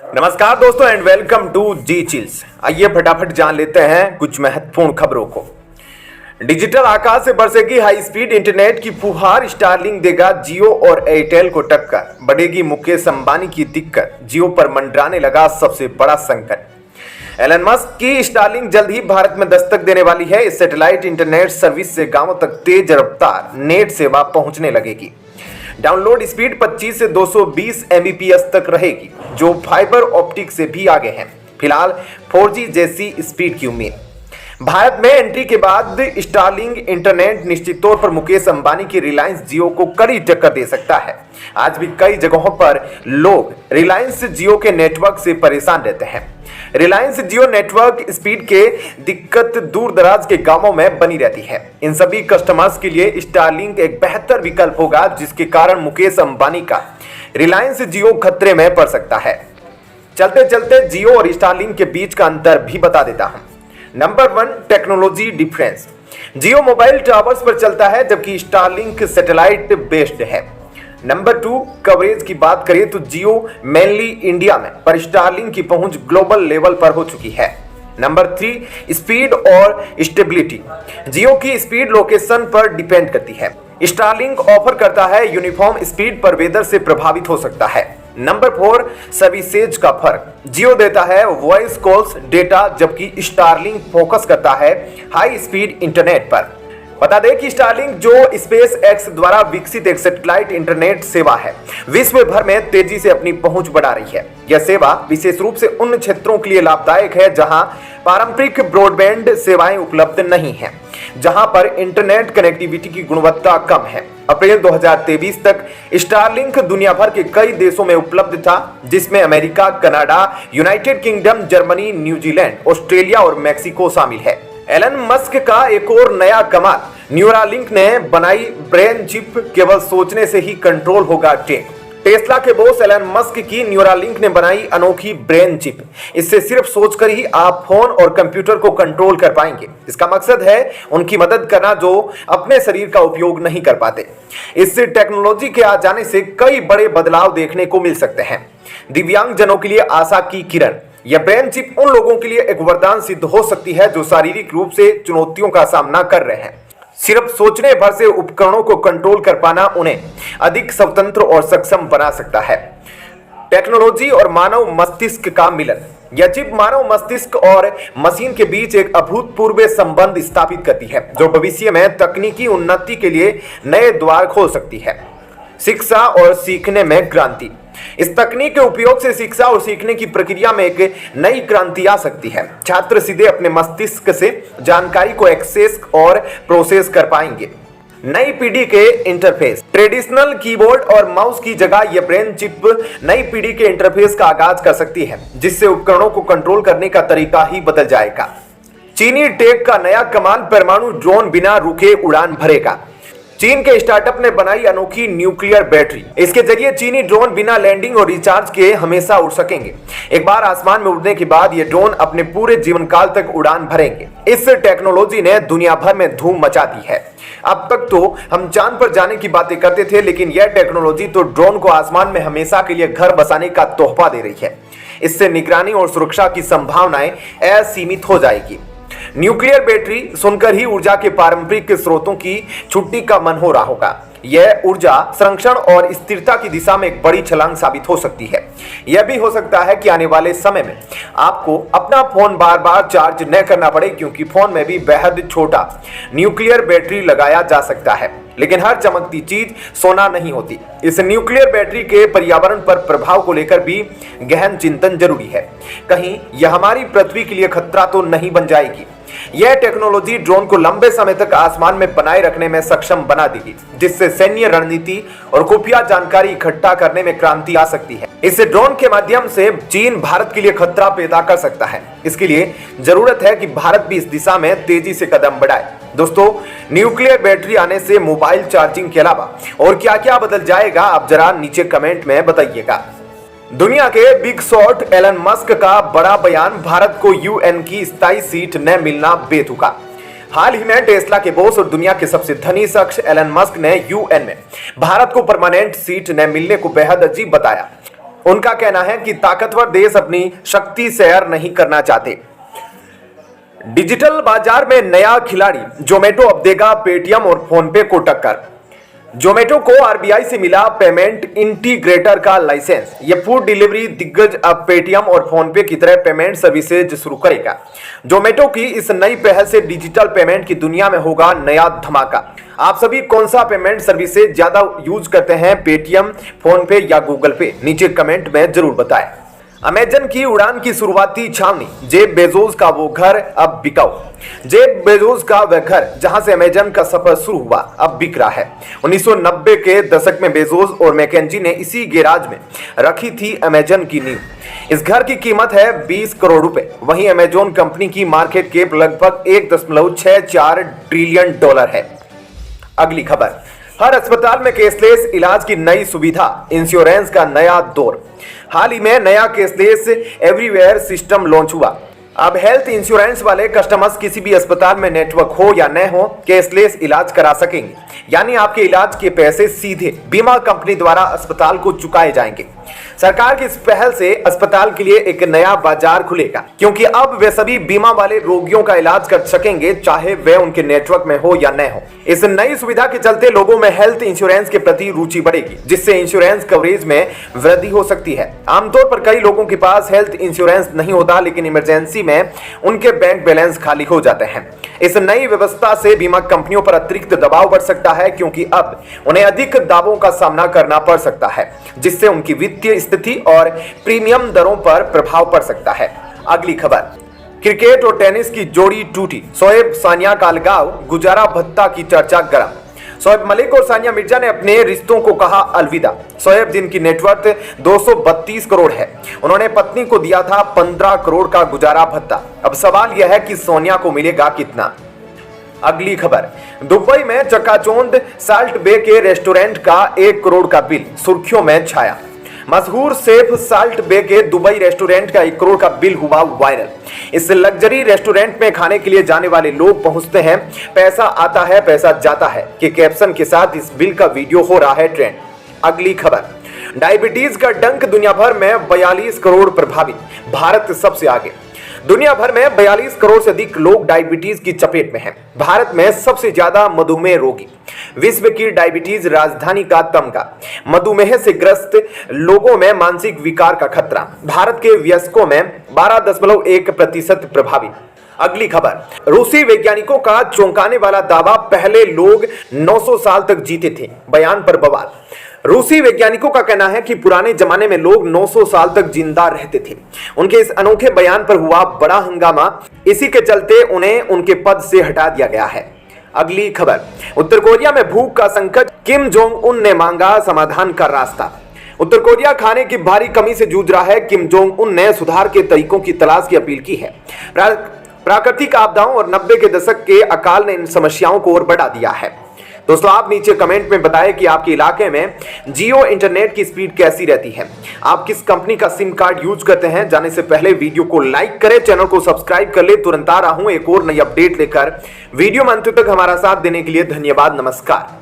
नमस्कार दोस्तों and welcome to जी चिल्स। आइए फटाफट जान लेते हैं कुछ महत्वपूर्ण खबरों को। डिजिटल आकाश से बरसेगी हाई स्पीड इंटरनेट की फुहार, स्टारलिंक देगा जियो और एयरटेल को टक्कर, बढ़ेगी मुकेश अंबानी की दिक्कत, जियो पर मंडराने लगा सबसे बड़ा संकट। एलन मस्क की स्टारलिंक जल्द ही भारत में दस्तक देने वाली है। इस सैटेलाइट इंटरनेट सर्विस से गांवों तक तेज रफ्तार नेट सेवा पहुंचने लगेगी। डाउनलोड स्पीड 25 से 220 Mbps तक रहेगी, जो फाइबर ऑप्टिक से भी आगे है। फिलहाल 4G जैसी स्पीड की उम्मीद। भारत में एंट्री के बाद स्टारलिंक इंटरनेट निश्चित तौर पर मुकेश अंबानी की रिलायंस जियो को कड़ी टक्कर दे सकता है। आज भी कई जगहों पर लोग रिलायंस जियो के नेटवर्क से परेशान रहते हैं। रिलायंस जियो नेटवर्क स्पीड के दिक्कत दूर दराज के गांवों में बनी रहती है। इन सभी कस्टमर्स के लिए स्टारलिंक एक बेहतर विकल्प होगा, जिसके कारण मुकेश अंबानी का रिलायंस जियो खतरे में पड़ सकता है। चलते चलते जियो और स्टारलिंक के बीच का अंतर भी बता देता हूं। Number 1, technology difference. Jio mobile towers पर चलता है, जबकि स्टारलिंक सैटेलाइट बेस्ड है। नंबर 2, कवरेज की बात करें तो जियो मेनली इंडिया में, पर स्टारलिंक की पहुंच ग्लोबल लेवल पर हो चुकी है। नंबर 3, स्पीड और स्टेबिलिटी। जियो की स्पीड लोकेशन पर डिपेंड करती है। स्टारलिंक ऑफर करता है यूनिफॉर्म स्पीड, पर वेदर से प्रभावित हो सकता है। नंबर 4, सर्विसेज का फर्क। जियो देता है वॉइस कॉल्स डेटा, जबकि स्टारलिंक फोकस करता है हाई स्पीड इंटरनेट पर। बता दें कि स्टारलिंक जो स्पेस एक्स द्वारा विकसित एक सैटेलाइट इंटरनेट सेवा है, विश्व भर में तेजी से अपनी पहुंच बढ़ा रही है। यह सेवा विशेष रूप से उन क्षेत्रों के लिए लाभदायक है जहां पारंपरिक ब्रॉडबैंड सेवाएं उपलब्ध नहीं हैं, जहां पर इंटरनेट कनेक्टिविटी की गुणवत्ता कम है। अप्रैल 2023 तक स्टारलिंक दुनिया भर के कई देशों में उपलब्ध था, जिसमें America, Canada, United kingdom, Germany, New Zealand, Australia और मैक्सिको शामिल है। एलन मस्क का एक और नया कमाल, न्यूरालिंक ने बनाई ब्रेन चिप, केवल सोचने से ही कंट्रोल होगा टेक। टेस्ला के बॉस एलन मस्क की न्यूरालिंक ने बनाई अनोखी ब्रेन चिप। इससे सिर्फ सोचकर ही आप फोन और कंप्यूटर को कंट्रोल कर पाएंगे। इसका मकसद है उनकी मदद करना जो अपने शरीर का उपयोग नहीं कर पाते। इस टेक्नोलॉजी के आ जाने से कई बड़े बदलाव देखने को मिल सकते हैं। दिव्यांग जनों के लिए आशा की किरण। यह ब्रेन चिप उन लोगों के लिए एक वरदान सिद्ध हो सकती है जो शारीरिक रूप से चुनौतियों का सामना कर रहे हैं। सिर्फ सोचने भर से उपकरणों को कंट्रोल कर पाना उन्हें अधिक स्वतंत्र और सक्षम बना सकता है। टेक्नोलॉजी और मानव मस्तिष्क का मिलन। यह चिप मानव मस्तिष्क और मशीन के बीच एक अभूतपूर्व संबंध स्थापित करती है, जो भविष्य में तकनीकी उन्नति के लिए नए द्वार खोल सकती है। शिक्षा और सीखने में क्रांति। इस तकनीक के उपयोग से शिक्षा और सीखने की प्रक्रिया में एक नई क्रांति आ सकती है। छात्र सीधे अपने मस्तिष्क से जानकारी को एक्सेस और प्रोसेस कर पाएंगे। नई पीढ़ी के इंटरफेस। ट्रेडिशनल कीबोर्ड और माउस की जगह यह ब्रेन चिप नई पीढ़ी के इंटरफेस का आगाज कर सकती है, जिससे उपकरणों को कंट्रोल करने का तरीका ही बदल जाएगा। चीनी टेक का नया कमाल, परमाणु ड्रोन बिना रुके उड़ान भरेगा। चीन के स्टार्टअप ने बनाई अनोखी न्यूक्लियर बैटरी। इसके जरिए चीनी ड्रोन बिना लैंडिंग और रिचार्ज के हमेशा उड़ सकेंगे। एक बार आसमान में उड़ने के बाद ये ड्रोन अपने पूरे जीवन काल तक उड़ान भरेंगे। इस टेक्नोलॉजी ने दुनिया भर में धूम मचा दी है। अब तक तो हम चांद पर जाने की बातें करते थे, लेकिन यह टेक्नोलॉजी तो ड्रोन को आसमान में हमेशा के लिए घर बसाने का तोहफा दे रही है। इससे निगरानी और सुरक्षा की संभावनाएं असीमित हो जाएगी। न्यूक्लियर बैटरी सुनकर ही ऊर्जा के पारंपरिक स्रोतों की छुट्टी का मन हो रहा होगा। यह ऊर्जा संरक्षण और स्थिरता की दिशा में एक बड़ी छलांग साबित हो सकती है। यह भी हो सकता है कि आने वाले समय में आपको अपना फोन बार बार चार्ज न करना पड़े, क्योंकि फोन में भी बेहद छोटा न्यूक्लियर बैटरी लगाया जा सकता है। लेकिन हर चमकती चीज सोना नहीं होती। इस न्यूक्लियर बैटरी के पर्यावरण पर प्रभाव को लेकर भी गहन चिंतन जरूरी है। कहीं यह हमारी पृथ्वी के लिए खतरा तो नहीं बन जाएगी। यह टेक्नोलॉजी ड्रोन को लंबे समय तक आसमान में बनाए रखने में सक्षम बना देगी, जिससे सैन्य रणनीति और खुफिया जानकारी इकट्ठा करने में क्रांति आ सकती है। इस ड्रोन के माध्यम से चीन भारत के लिए खतरा पैदा कर सकता है। इसके लिए जरूरत है कि भारत भी इस दिशा में तेजी से कदम बढ़ाए। दोस्तों, न्यूक्लियर बैटरी आने से मोबाइल चार्जिंग के अलावा और क्या क्या बदल जाएगा, आप जरा नीचे कमेंट में बताइएगा। दुनिया के बिग शॉट एलन मस्क का बड़ा बयान, भारत को यूएन की स्थायी सीट न मिलना बेतुका। हाल ही में टेस्ला के बॉस और दुनिया के सबसे धनी शख्स एलन मस्क ने यूएन में भारत को परमानेंट सीट न मिलने को बेहद अजीब बताया। उनका कहना है कि ताकतवर देश अपनी शक्ति शेयर नहीं करना चाहते। डिजिटल बाजार में नया खिलाड़ी जोमेटो अब देगा पेटीएम और फोनपे को टक्कर। जोमेटो को आरबीआई से मिला पेमेंट इंटीग्रेटर का लाइसेंस। यह फूड डिलीवरी दिग्गज अब पेटीएम और फोनपे की तरह पेमेंट सर्विसेज शुरू करेगा। जोमेटो की इस नई पहल से डिजिटल पेमेंट की दुनिया में होगा नया धमाका। आप सभी कौन सा पेमेंट सर्विसेज ज्यादा यूज करते हैं, पेटीएम, फोनपे या गूगल पे? नीचे कमेंट में जरूर बताएं। अमेजन की उड़ान की शुरुआती छावनी जेफ बेजोस का वो घर अब बिकाऊ। जेफ बेजोस का वह घर जहां से अमेजन का सफर शुरू हुआ अब बिक रहा है। 1990 के दशक में बेजोस और मैकेंजी ने इसी गैराज में रखी थी अमेजन की नींव। इस घर की कीमत है 20 करोड़ रुपए। वहीं अमेजन कंपनी की मार्केट कैप लगभग 1.64 ट्रिलियन डॉलर है। अगली खबर, हर अस्पताल में केसलेस इलाज की नई सुविधा, इंश्योरेंस का नया दौर। हाल ही में नया केसलेस एवरीवेयर सिस्टम लॉन्च हुआ। अब हेल्थ इंश्योरेंस वाले कस्टमर्स किसी भी अस्पताल में नेटवर्क हो या न हो, केसलेस इलाज करा सकेंगे। यानी आपके इलाज के पैसे सीधे बीमा कंपनी द्वारा अस्पताल को चुकाए जाएंगे। सरकार की इस पहल से अस्पताल के लिए एक नया बाजार खुलेगा, क्योंकि अब वे सभी बीमा वाले रोगियों का इलाज कर सकेंगे, चाहे वे उनके नेटवर्क में हो या न हो। इस नई सुविधा के चलते लोगों में हेल्थ इंश्योरेंस के प्रति रुचि बढ़ेगी, जिससे इंश्योरेंस कवरेज में वृद्धि हो सकती है। आमतौर पर कई लोगों के पास हेल्थ इंश्योरेंस नहीं होता, लेकिन इमरजेंसी में उनके बैंक बैलेंस खाली हो जाते हैं। इस नई व्यवस्था से बीमा कंपनियों पर अतिरिक्त दबाव बढ़ सकता है, क्योंकि अब उन्हें अधिक दावों का सामना करना पड़ सकता है, जिससे उनकी वित्तीय स्थिति और प्रीमियम दरों पर प्रभाव पड़ सकता है। अगली खबर, क्रिकेट और टेनिस की जोड़ी टूटी, शोएब सानिया का अलगाव, गुजारा भत्ता की चर्चा गर्म। शोएब मलिक और सानिया मिर्जा ने अपने रिश्तों को कहा अलविदा। शोएब, जिनकी नेटवर्थ 232 करोड़ है, उन्होंने पत्नी को दिया था 15 करोड़ का गुजारा भत्ता। अब सवाल यह है कि सोनिया को मिलेगा कितना। अगली खबर, दुबई में चकाचौंध साल्ट बे के रेस्टोरेंट का 1 करोड़ का बिल सुर्खियों में छाया। मशहूर सेफ साल्ट बे के दुबई रेस्टोरेंट का 1 करोड़ का बिल हुआ वायरल। इस लग्जरी रेस्टोरेंट में खाने के लिए जाने वाले लोग पहुंचते हैं, पैसा आता है पैसा जाता है के कैप्शन के साथ इस बिल का वीडियो हो रहा है ट्रेंड। अगली खबर, डायबिटीज का डंक, दुनिया भर में 42 करोड़ प्रभावित, भारत सबसे आगे। दुनिया भर में 42 करोड़ से अधिक लोग डायबिटीज की चपेट में हैं। भारत में सबसे ज्यादा मधुमेह रोगी। विश्व की डायबिटीज राजधानी का तमगा। मधुमेह से ग्रस्त लोगों में मानसिक विकार का खतरा। भारत के वयस्कों में 12.1% प्रभावित। अगली खबर, रूसी वैज्ञानिकों का चौंकाने वाला दावा, पहले लोग 900 साल तक जीते थे, बयान पर बवाल। रूसी वैज्ञानिकों का कहना है कि पुराने जमाने में लोग 900 साल तक जिंदा रहते थे। उनके इस अनोखे बयान पर हुआ बड़ा हंगामा, इसी के चलते उन्हें उनके पद से हटा दिया गया है। अगली खबर, उत्तर कोरिया में भूख का संकट, किम जोंग उन ने मांगा समाधान का रास्ता। उत्तर कोरिया खाने की भारी कमी से जूझ रहा है। किम जोंग उन ने सुधार के तरीकों की तलाश की अपील की है। प्राकृतिक आपदाओं और 90 के दशक के अकाल ने इन समस्याओं को और बढ़ा दिया है। दोस्तों, आप नीचे कमेंट में बताएं कि आपके इलाके में जियो इंटरनेट की स्पीड कैसी रहती है। आप किस कंपनी का सिम कार्ड यूज करते हैं? जाने से पहले वीडियो को लाइक करें, चैनल को सब्सक्राइब कर ले। तुरंत आ रहा हूं एक और नई अपडेट लेकर। वीडियो में अंत तक हमारा साथ देने के लिए धन्यवाद। नमस्कार।